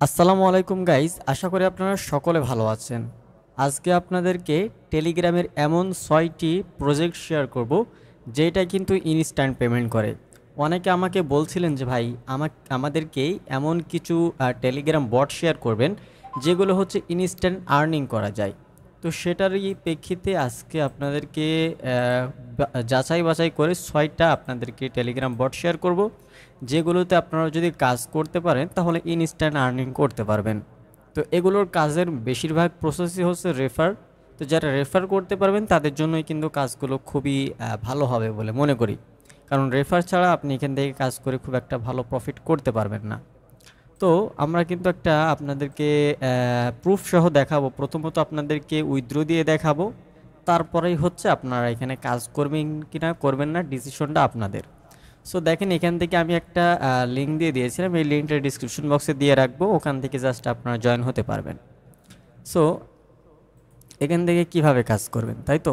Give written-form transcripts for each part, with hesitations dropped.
আসসালামু আলাইকুম গাইজ, আশা করি আপনারা সকলে ভালো আছেন। আজকে আপনাদেরকে টেলিগ্রামের এমন 6টি প্রজেক্ট শেয়ার করব যেটা কিন্তু ইনস্ট্যান্ট পেমেন্ট করে। অনেকে আমাকে বলছিলেন যে ভাই আমাদেরকে এমন কিছু টেলিগ্রাম বট শেয়ার করবেন যেগুলো হচ্ছে ইনস্ট্যান্ট আর্নিং করা যায়। তো সেটারই প্রেক্ষিতে আজকে আপনাদেরকে যাচাই বাছাই করে 6টা আপনাদেরকে টেলিগ্রাম বট শেয়ার করব যেগুলোতে আপনারা যদি কাজ করতে পারেন তাহলে ইনস্ট্যান্ট আর্নিং করতে পারবেন। তো এগুলোর কাজের বেশিরভাগ প্রসেসই হচ্ছে রেফার। তো যারা রেফার করতে পারবেন তাদের জন্যই কিন্তু কাজগুলো খুবই ভালো হবে বলে মনে করি, কারণ রেফার ছাড়া আপনি এখান থেকে কাজ করে খুব একটা ভালো প্রফিট করতে পারবেন না। তো আমরা কিন্তু একটা আপনাদেরকে প্রুফ সহ দেখাবো। প্রথমত আপনাদেরকে উইথড্র দিয়ে দেখাবো, তারপরেই হচ্ছে আপনারা এখানে কাজ করবেন কিনা করবেন না ডিসিশনটা আপনাদের। সো দেখেন, এখান থেকে আমি একটা লিঙ্ক দিয়ে দিয়েছিলাম, এই লিঙ্কটা ডিসক্রিপশন বক্সে দিয়ে রাখবো, ওখান থেকে জাস্ট আপনারা জয়েন হতে পারবেন। সো এখান থেকে কিভাবে কাজ করবেন, তাই তো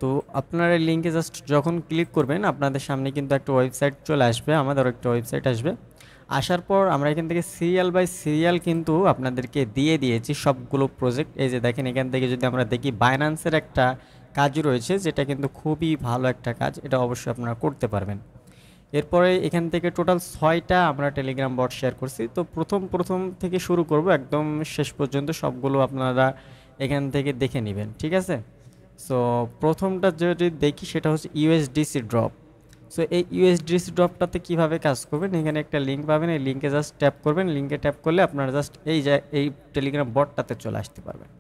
তো আপনারা এই লিঙ্কে জাস্ট যখন ক্লিক করবেন আপনাদের সামনে কিন্তু একটা ওয়েবসাইট চলে আসবে, আমাদেরও একটা ওয়েবসাইট আসবে। আসার পর আমরা এখান থেকে সিরিয়াল বাই সিরিয়াল কিন্তু আপনাদেরকে দিয়ে দিয়েছি সবগুলো প্রজেক্ট। এই যে দেখেন, এখান থেকে যদি আমরা দেখি বাইন্যান্সের একটা কাজ রয়েছে যেটা কিন্তু খুবই ভালো একটা কাজ, এটা অবশ্যই আপনারা করতে পারবেন। এরপরে এখান থেকে টোটাল 6টা আমরা টেলিগ্রাম বট শেয়ার করছি। তো প্রথম প্রথম থেকে শুরু করব, একদম শেষ পর্যন্ত সবগুলো আপনারা এখান থেকে দেখে নেবেন, ঠিক আছে? সো প্রথমটা যদি দেখি সেটা হচ্ছে ইউএসডিসি ড্রপ। সো এই ইউএসডিসি ড্রপটাতে কিভাবে কাজ করবেন, এখানে একটা লিঙ্ক পাবেন, এই লিঙ্কে জাস্ট ট্যাপ করবেন। লিঙ্কে ট্যাপ করলে আপনারা জাস্ট এই টেলিগ্রাম বটটাতে চলে আসতে পারবেন।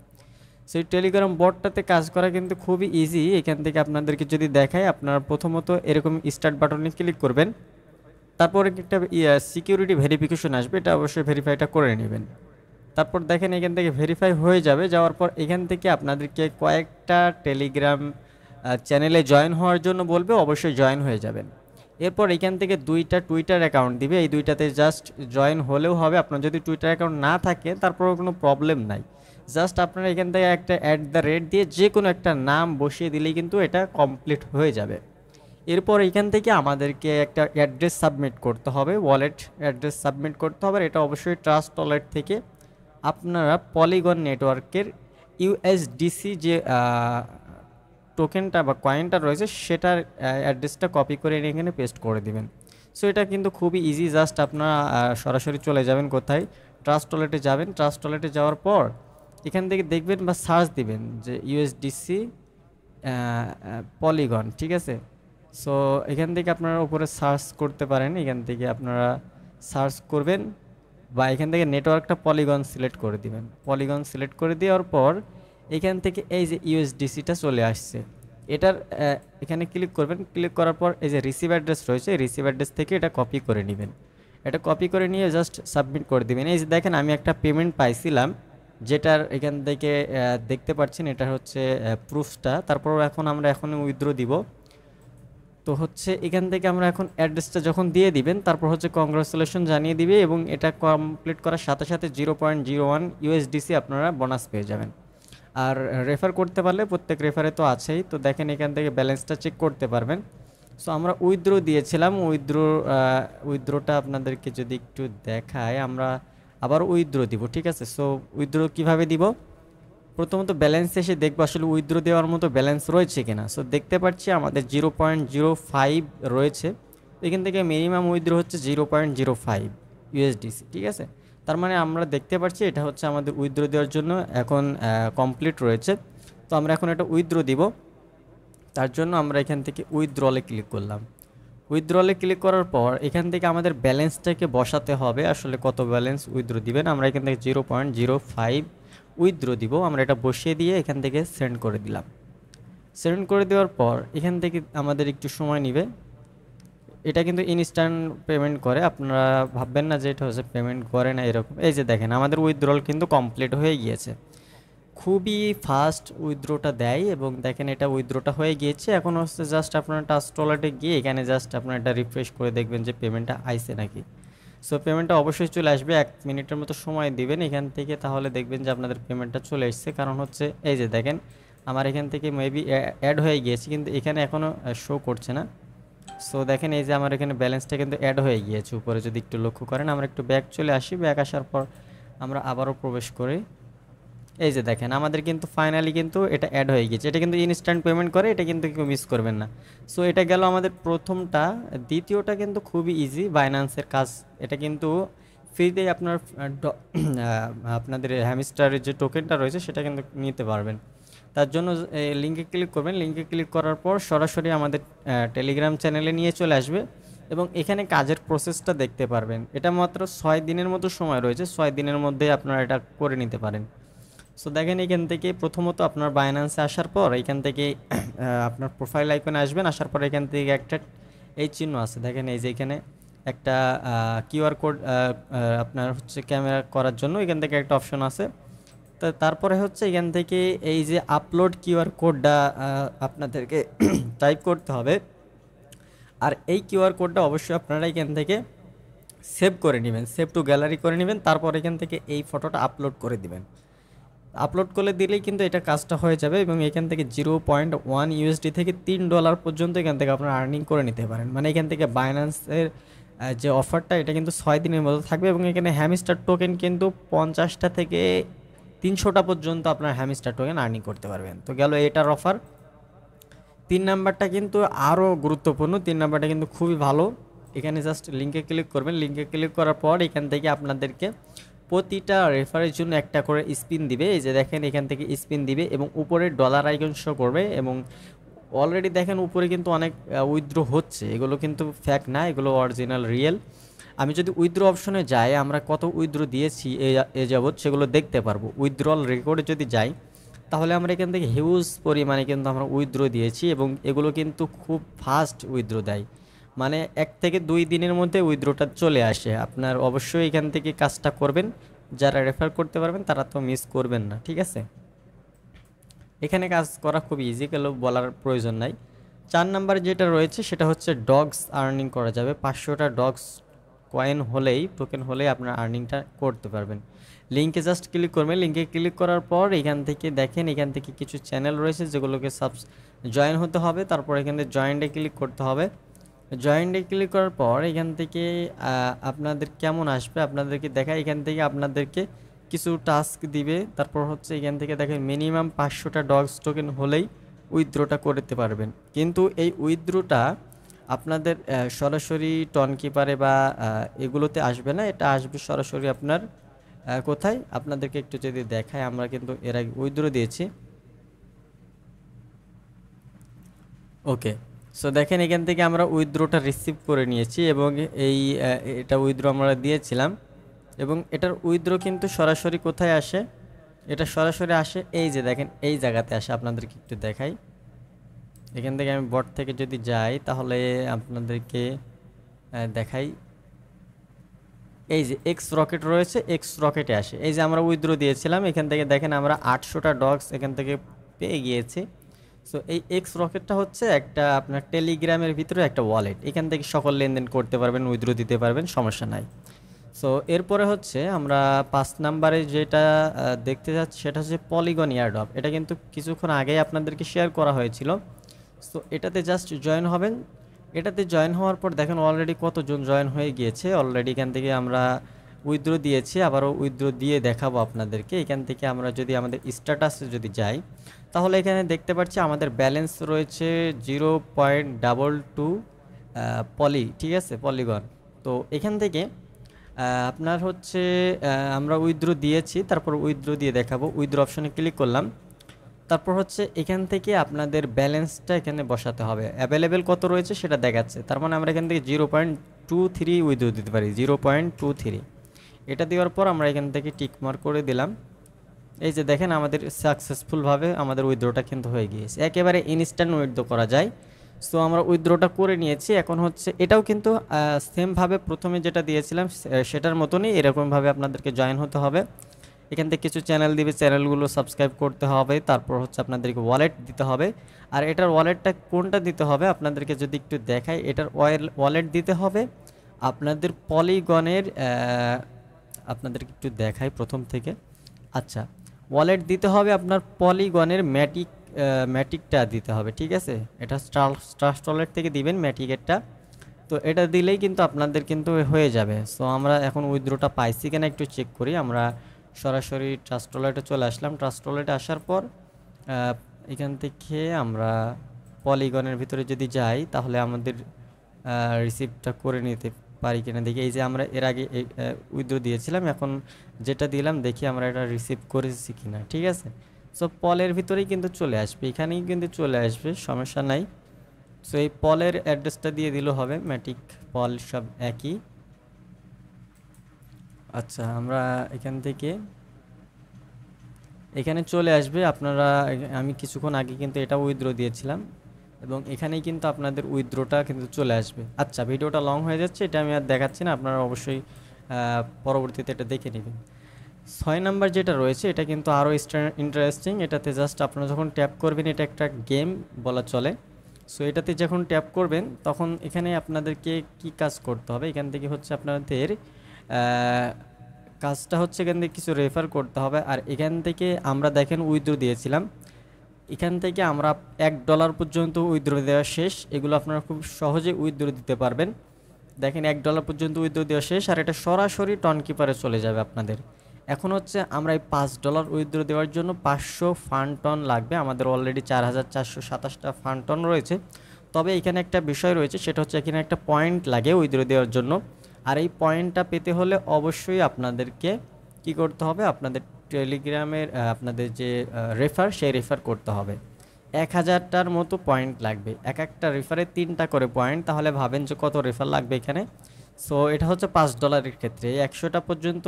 সেই টেলিগ্রাম বটটাতে কাজ করা কিন্তু খুবই ইজি। এখান থেকে আপনাদেরকে যদি দেখায়, আপনারা প্রথমত এরকম স্টার্ট বাটনে ক্লিক করবেন, তারপর একটা সিকিউরিটি ভেরিফিকেশন আসবে, এটা অবশ্যই ভেরিফাইটা করে নেবেন। তারপর দেখেন এখান থেকে ভেরিফাই হয়ে যাবে, যাওয়ার পর এখান থেকে আপনাদেরকে কয়েকটা টেলিগ্রাম চ্যানেলে জয়েন হওয়ার জন্য বলবে, অবশ্যই জয়েন হয়ে যাবেন। এরপর এখান থেকে 2টা টুইটার অ্যাকাউন্ট দিবে, এই 2টাতে জাস্ট জয়েন হলেও হবে। আপনার যদি টুইটার অ্যাকাউন্ট না থাকে তারপরেও কোনো প্রবলেম নাই, জাস্ট আপনারা এখান থেকে একটা @ দিয়ে যে কোনো একটা নাম বসিয়ে দিলেই কিন্তু এটা কমপ্লিট হয়ে যাবে। এরপর এখান থেকে আমাদেরকে একটা অ্যাড্রেস সাবমিট করতে হবে, ওয়ালেট অ্যাড্রেস সাবমিট করতে হবে। এটা অবশ্যই ট্রাস্ট ওয়ালেট থেকে আপনারা পলিগন নেটওয়ার্কের ইউএসডিসি যে টোকেনটা বা কয়েনটা রয়েছে সেটার অ্যাড্রেসটা কপি করে এনে এখানে পেস্ট করে দিবেন। সো এটা কিন্তু খুবই ইজি, জাস্ট আপনারা সরাসরি চলে যাবেন কোথায়, ট্রাস্ট ওয়ালেটে যাবেন। ট্রাস্ট ওয়ালেটে যাওয়ার পর এখান থেকে দেখবেন বা সার্চ দিবেন যে ইউএসডিসি পলিগন, ঠিক আছে? সো এখান থেকে আপনারা উপরে সার্চ করতে পারেন, এখান থেকে আপনারা সার্চ করবেন বা এখান থেকে নেটওয়ার্কটা পলিগন সিলেক্ট করে দিবেন। পলিগন সিলেক্ট করে দেওয়ার পর এখান থেকে এই যে ইউএসডিসিটা চলে আসছে, এটার এখানে ক্লিক করবেন। ক্লিক করার পর এই যে রিসিভ অ্যাড্রেস রয়েছে, রিসিভ অ্যাড্রেস থেকে এটা কপি করে নেবেন। এটা কপি করে নিয়ে জাস্ট সাবমিট করে দিবেন। এই যে দেখেন, আমি একটা পেমেন্ট পাইছিলাম, যেটার এখান থেকে দেখতে পাচ্ছেন, এটা হচ্ছে প্রুফটা। তারপর এখন উইথড্র দিব। তো হচ্ছে এখান থেকে আমরা এখন অ্যাড্রেসটা যখন দিয়ে দিবেন, তারপর হচ্ছে কংগ্রাচুলেশন জানিয়ে দিবে, এবং এটা কমপ্লিট করার সাথে সাথে 0.01 ইউএসডিসি আপনারা বোনাস পেয়ে যাবেন। আর রেফার করতে পারলে প্রত্যেক রেফারে তো আছেই। তো দেখেন এখান থেকে ব্যালেন্সটা চেক করতে পারবেন। সো আমরা উইথড্র দিয়েছিলাম, উইথড্রটা আপনাদেরকে যদি একটু দেখায়, আমরা আবার উইথড্র দিব, ঠিক আছে? সো উইথড্র কিভাবে দিব, প্রথমত ব্যালেন্স এসে দেখবো আসলে উইথড্র দেওয়ার মতো ব্যালেন্স রয়েছে কিনা। সো দেখতে পাচ্ছি আমাদের 0.05 রয়েছে। এখান থেকে মিনিমাম উইথড্র হচ্ছে 0.05 ইউএসডিসি, ঠিক আছে? তার মানে আমরা দেখতে পাচ্ছি এটা হচ্ছে আমাদের উইথড্র দেওয়ার জন্য এখন কমপ্লিট রয়েছে। তো আমরা এখন এটা উইথড্র দিব, তার জন্য আমরা এখান থেকে উইথড্রলে ক্লিক করলাম। উইথড্রলে ক্লিক করার পর এখান থেকে আমাদের ব্যালেন্সটাকে বসাতে হবে, আসলে কত ব্যালেন্স উইথড্র দিবেন। আমরা এখান থেকে 0.05 উইথড্র দিব, আমরা এটা বসিয়ে দিয়ে এখান থেকে সেন্ড করে দিলাম। সেন্ড করে দেওয়ার পর এখান থেকে আমাদের একটু সময় নেবে। এটা কিন্তু ইনস্ট্যান্ট পেমেন্ট করে, আপনারা ভাববেন না যে এটা হচ্ছে পেমেন্ট করে না এরকম। এই যে দেখেন, আমাদের উইথড্রল কিন্তু কমপ্লিট হয়ে গিয়েছে, খুবই ফাস্ট উইথড্রটা দেয়। এবং দেখেন এটা উইথড্রটা হয়ে গিয়েছে। এখন হচ্ছে জাস্ট আপনার ট্রাস্ট ওয়ালেটে গিয়ে এখানে জাস্ট আপনার এটা রিফ্রেশ করে দেখবেন যে পেমেন্টটা আইছে নাকি। সো পেমেন্টটা অবশ্যই চলে আসবে, 1 মিনিটের মতো সময় দিবেন এখান থেকে, তাহলে দেখবেন যে আপনাদের পেমেন্টটা চলে এসছে। কারণ হচ্ছে এই যে দেখেন, আমার এখান থেকে মেবি অ্যাড হয়ে গিয়েছে, কিন্তু এখানে এখনও শো করছে না। সো দেখেন এই যে আমার এখানে ব্যালেন্সটা কিন্তু অ্যাড হয়ে গিয়েছে উপরে, যদি একটু লক্ষ্য করেন। আমরা একটু ব্যাক চলে আসি, ব্যাক আসার পর আমরা আবারও প্রবেশ করি। এই যে দেখেন আমাদের কিন্তু ফাইনালি কিন্তু এটা অ্যাড হয়ে গেছে। এটা কিন্তু ইনস্ট্যান্ট পেমেন্ট করে, এটা কিন্তু কেউ মিস করবেন না। সো এটা গেল আমাদের প্রথমটা। দ্বিতীয়টা কিন্তু খুবই ইজি, বাইন্যান্সের কাজ। এটা কিন্তু ফ্রিতেই আপনার আপনাদের হ্যামস্টারের যে টোকেনটা রয়েছে সেটা কিন্তু নিতে পারবেন। তার জন্য লিঙ্কে ক্লিক করবেন। লিঙ্কে ক্লিক করার পর সরাসরি আমাদের টেলিগ্রাম চ্যানেলে নিয়ে চলে আসবে এবং এখানে কাজের প্রসেসটা দেখতে পারবেন। এটা মাত্র 6 দিনের মতো সময় রয়েছে, 6 দিনের মধ্যে আপনারা এটা করে নিতে পারেন। সো দেখেন এখান থেকে প্রথমত আপনার বাইন্যান্সে আসার পর এখান থেকে আপনার প্রোফাইল আইকনে আসবেন। আসার পর এখান থেকে একটা এই চিহ্ন আছে, দেখেন এই যে এখানে একটা কিউআর কোড আপনার হচ্ছে ক্যামেরা করার জন্য এখান থেকে একটা অপশন আছে। তো তারপরে হচ্ছে এখান থেকে এই যে আপলোড কিউআর কোডটা আপনাদেরকে টাইপ করতে হবে। আর এই কিউআর কোডটা অবশ্যই আপনারা এখান থেকে সেভ করে নেবেন, সেভ টু গ্যালারি করে নেবেন। তারপর এখান থেকে এই ফটোটা আপলোড করে দিবেন। আপলোড করে দিলেই কিন্তু এটা কাজটা হয়ে যাবে এবং এখান থেকে 0.1 ইউএসডি থেকে $3 পর্যন্ত এখান থেকে আপনারা আর্নিং করে নিতে পারেন। মানে এখান থেকে বাইন্যান্সের যে অফারটা এটা কিন্তু 6 দিনের মতো থাকবে এবং এখানে হ্যামস্টার টোকেন কিন্তু 50টা থেকে 300টা পর্যন্ত আপনার হ্যামস্টার টোকেন আর্নিং করতে পারবেন। তো গেল এটার অফার। 3 নাম্বারটা কিন্তু আরও গুরুত্বপূর্ণ, 3 নাম্বারটা কিন্তু খুবই ভালো। এখানে জাস্ট লিঙ্কে ক্লিক করবেন। লিঙ্কে ক্লিক করার পর এখান থেকে আপনাদেরকে প্রতিটা রেফারের জন্য একটা করে স্পিন দিবে। এই যে দেখেন এখান থেকে স্পিন দিবে এবং উপরে ডলার আইকন শো করবে এবং অলরেডি দেখেন উপরে কিন্তু অনেক উইথড্র হচ্ছে। এগুলো কিন্তু ফ্যাক না, এগুলো অরিজিনাল রিয়েল। আমি যদি উইথড্র অপশনে যাই, আমরা কত উইথড্র দিয়েছি এ যাবৎ সেগুলো দেখতে পারবো। উইথড্রল রেকর্ডে যদি যাই তাহলে আমরা এখান থেকে হিউজ পরিমাণে কিন্তু আমরা উইথড্র দিয়েছি এবং এগুলো কিন্তু খুব ফাস্ট উইথড্র দেয়। মানে 1 থেকে 2 দিনের মধ্যে উইথড্রটা চলে আসে। আপনার অবশ্যই এখান থেকে কাজটা করবেন, যারা রেফার করতে পারবেন তারা তো মিস করবেন না, ঠিক আছে। এখানে কাজ করা খুব ইজি, গেলেও বলার প্রয়োজন নাই। 4 নাম্বার যেটা রয়েছে সেটা হচ্ছে ডগস আর্নিং করা যাবে। 500টা ডগস কয়েন হলেই, টোকেন হলেই আপনার আর্নিংটা করতে পারবেন। লিঙ্কে জাস্ট ক্লিক করবেন। লিঙ্কে ক্লিক করার পর এখান থেকে দেখেন এখান থেকে কিছু চ্যানেল রয়েছে যেগুলোকে জয়েন হতে হবে। তারপর এখানে জয়েন্টে ক্লিক করতে হবে। জয়েন্টে ক্লিক করার পর এখান থেকে আপনাদের কেমন আসবে আপনাদেরকে দেখায়। এখান থেকে আপনাদেরকে কিছু টাস্ক দিবে। তারপর হচ্ছে এখান থেকে দেখেন মিনিমাম 500টা ডগস টোকেন হলেই উইথড্রটা করতে পারবেন। কিন্তু এই উইথড্রটা আপনাদের সরাসরি টন কিপারে বা এগুলোতে আসবে না, এটা আসবে সরাসরি আপনার কোথায় আপনাদেরকে একটু যদি দেখায়। আমরা কিন্তু এর আগে উইথড্র দিয়েছি। ওকে, সো দেখেন এখান থেকে আমরা উইথড্রটা রিসিভ করে নিয়েছি এবং এটা উইথড্র আমরা দিয়েছিলাম এবং এটার উইথড্র কিন্তু সরাসরি কোথায় আসে, এটা সরাসরি আসে এই যে দেখেন এই জায়গাতে আসে। আপনাদেরকে একটু দেখাই। এখান থেকে আমি বট থেকে যদি যাই তাহলে আপনাদেরকে দেখাই। এই যে এক্স রকেট রয়েছে, এক্স রকেটে আসে। এই যে আমরা উইথড্র দিয়েছিলাম, এখান থেকে দেখেন আমরা 800টা ডগস এখান থেকে পেয়ে গিয়েছি। সো এই এক্স রকেটটা হচ্ছে একটা আপনার টেলিগ্রামের ভিতরে একটা ওয়ালেট। এখান থেকে সকল লেনদেন করতে পারবেন, উইথড্র দিতে পারবেন, সমস্যা নাই। সো এরপরে হচ্ছে আমরা 5 নাম্বারে যেটা দেখতে যাচ্ছি সেটা হচ্ছে পলিগন এয়ারড্রপ। এটা কিন্তু কিছুক্ষণ আগেই আপনাদেরকে শেয়ার করা হয়েছিল। সো এটাতে জাস্ট জয়েন হবেন। এটাতে জয়েন হওয়ার পর দেখেন অলরেডি কতজন জয়েন হয়ে গিয়েছে। অলরেডি এখান থেকে আমরা উইথড্র দিয়েছি, আবারও উইথড্র দিয়ে দেখাবো আপনাদেরকে। এখান থেকে আমরা যদি আমাদের স্ট্যাটাসে যদি যাই তাহলে এখানে দেখতে পাচ্ছি আমাদের ব্যালেন্স রয়েছে 0.22 পলি, ঠিক আছে, পলিগন। তো এখান থেকে আপনার হচ্ছে আমরা উইথড্র দিয়েছি, তারপর উইথড্র দিয়ে দেখাবো। উইথড্র অপশনে ক্লিক করলাম। তারপর হচ্ছে এখান থেকে আপনাদের ব্যালেন্সটা এখানে বসাতে হবে, অ্যাভেলেবেল কত রয়েছে সেটা দেখাচ্ছে। তার মানে আমরা এখান থেকে 0.23 উইথড্র দিতে পারি, 0.23। এটা দেওয়ার পর আমরা এখান থেকে টিকমার্ক করে দিলাম। এই যে দেখেন আমাদের সাকসেসফুলভাবে আমাদের উইথড্রটা কিন্তু হয়ে গিয়েছে। একেবারে ইনস্ট্যান্ট উইথড্র করা যায়। সো আমরা উইথড্রটা করে নিয়েছি। এখন হচ্ছে এটাও কিন্তু সেমভাবে প্রথমে যেটা দিয়েছিলাম সেটার মতনই এরকমভাবে আপনাদেরকে জয়েন হতে হবে। এখান থেকে কিছু চ্যানেল দিবে, চ্যানেলগুলো সাবস্ক্রাইব করতে হবে। তারপর হচ্ছে আপনাদেরকে ওয়ালেট দিতে হবে। আর এটার ওয়ালেটটা কোনটা দিতে হবে আপনাদেরকে যদি একটু দেখাই, এটার ওয়ালেট দিতে হবে আপনাদের পলিগনের, আপনাদেরকে একটু দেখাই প্রথম থেকে। আচ্ছা, ওয়ালেট দিতে হবে আপনার পলিগনের ম্যাটিকটা দিতে হবে, ঠিক আছে। এটা ট্রাস্ট ওয়ালেট থেকে দিবেন ম্যাটিকেরটা। তো এটা দিলেই কিন্তু আপনাদের কিন্তু হয়ে যাবে। সো আমরা এখন উইথড্রটা পাইছি কিনা একটু চেক করি। আমরা সরাসরি ট্রাস্ট ওয়ালেটে চলে আসলাম। ট্রাস্ট ওয়ালেটে আসার পর এখান থেকে আমরা পলিগনের ভিতরে যদি যাই তাহলে আমাদের রিসিপ্টটা করে নিতে পারি কিনা দেখি। এই যে আমরা এর আগে উইথড্র দিয়েছিলাম, এখন যেটা দিলাম দেখি আমরা এটা রিসিভ করেছি কিনা। ঠিক আছে, সো পলের ভিতরেই কিন্তু চলে আসবে, এখানেই কিন্তু চলে আসবে, সমস্যা নাই। সো এই পলের অ্যাড্রেসটা দিয়ে দিলেও হবে, ম্যাটিক পল সব একই। আচ্ছা, আমরা এখান থেকে এখানে চলে আসবে আপনারা। আমি কিছুক্ষণ আগে কিন্তু এটা উইথড্র দিয়েছিলাম এবং এখানেই কিন্তু আপনাদের উইথড্রটা কিন্তু চলে আসবে। আচ্ছা, ভিডিওটা লং হয়ে যাচ্ছে, এটা আমি আর দেখাচ্ছি না, আপনারা অবশ্যই পরবর্তীতে এটা দেখে নেবেন। 6 নাম্বার যেটা রয়েছে এটা কিন্তু আরও ইন্টারেস্টিং। এটাতে জাস্ট আপনারা যখন ট্যাপ করবেন, এটা একটা গেম বলা চলে। সো এটাতে যখন ট্যাপ করবেন তখন এখানে আপনাদেরকে কি কাজ করতে হবে, এখান থেকে হচ্ছে আপনাদের কাজটা হচ্ছে এখান থেকে কিছু রেফার করতে হবে। আর এখান থেকে আমরা দেখেন উইথড্র দিয়েছিলাম, এখান থেকে আমরা $1 পর্যন্ত উইথড্র দেওয়া শেষ। এগুলো আপনারা খুব সহজে উইথড্র দিতে পারবেন। দেখেন $1 পর্যন্ত উইথড্র দেওয়া শেষ, আর এটা সরাসরি টন কিপারে চলে যাবে আপনাদের। এখন হচ্ছে আমরা এই $5 উইথড্র দেওয়ার জন্য 500 ফান্ড টন লাগবে। আমাদের অলরেডি 4427টা ফান্ড টন রয়েছে। তবে এখানে একটা বিষয় রয়েছে, সেটা হচ্ছে এখানে একটা পয়েন্ট লাগে উইথড্র দেওয়ার জন্য। আর এই পয়েন্টটা পেতে হলে অবশ্যই আপনাদেরকে কি করতে হবে, আপনাদের টেলিগ্রামের আপনাদের যে রেফার, সেই রেফার করতে হবে। 1000টার মতো পয়েন্ট লাগবে, এক একটা রেফারে 3টা করে পয়েন্ট। তাহলে ভাবেন যে কত রেফার লাগবে এখানে। সো এটা হচ্ছে $5 ক্ষেত্রে। 100টা পর্যন্ত,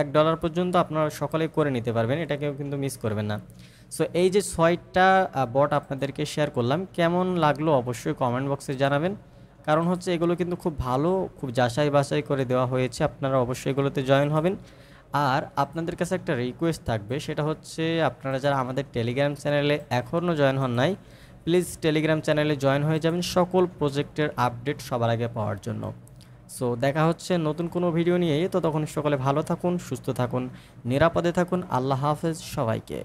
$1 পর্যন্ত আপনারা সকলেই করে নিতে পারবেন, এটা কেউ কিন্তু মিস করবেন না। সো এই যে 6টা বট আপনাদেরকে শেয়ার করলাম, কেমন লাগলো অবশ্যই কমেন্ট বক্সে জানাবেন। কারণ হচ্ছে এগুলো কিন্তু খুব ভালো, খুব যাচাই বাছাই করে দেওয়া হয়েছে, আপনারা অবশ্যই এগুলোতে জয়েন হবেন। আর আপনাদের কাছে একটা রিকোয়েস্ট থাকবে, সেটা হচ্ছে আপনারা যারা আমাদের টেলিগ্রাম চ্যানেলে এখনও জয়েন হন নাই, প্লিজ টেলিগ্রাম চ্যানেলে জয়েন হয়ে যাবেন সকল প্রজেক্টের আপডেট সবার আগে পাওয়ার জন্য। সো দেখা হচ্ছে নতুন কোনো ভিডিও নিয়ে। ততক্ষণ সকলে ভালো থাকুন, সুস্থ থাকুন, নিরাপদে থাকুন। আল্লাহ হাফেজ সবাইকে।